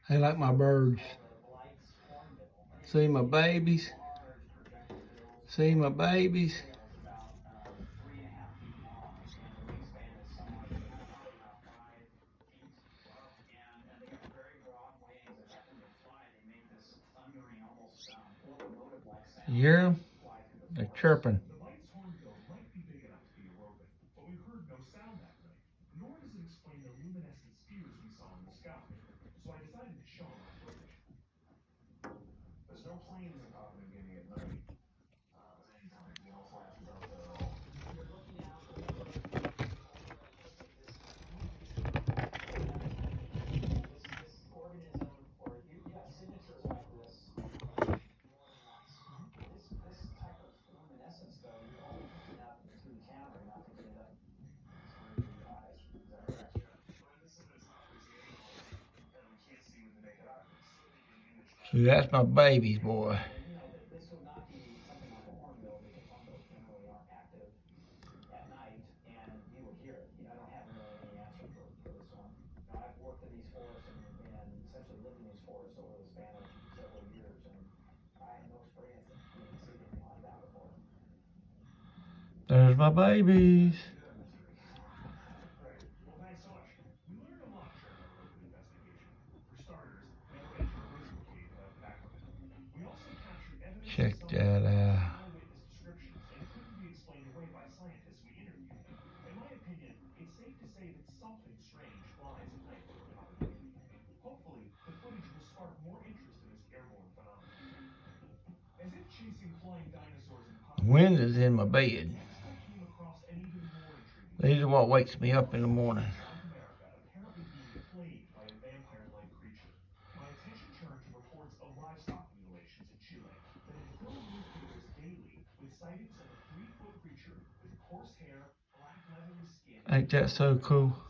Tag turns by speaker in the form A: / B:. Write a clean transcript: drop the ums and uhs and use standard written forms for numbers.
A: They like my birds. See my babies? See my babies? You hear them? They're chirping. See, that's my babies, boy. There's my babies. Check that out. Wind is in my bed. These are what wakes me up in the morning. Ain't that so cool?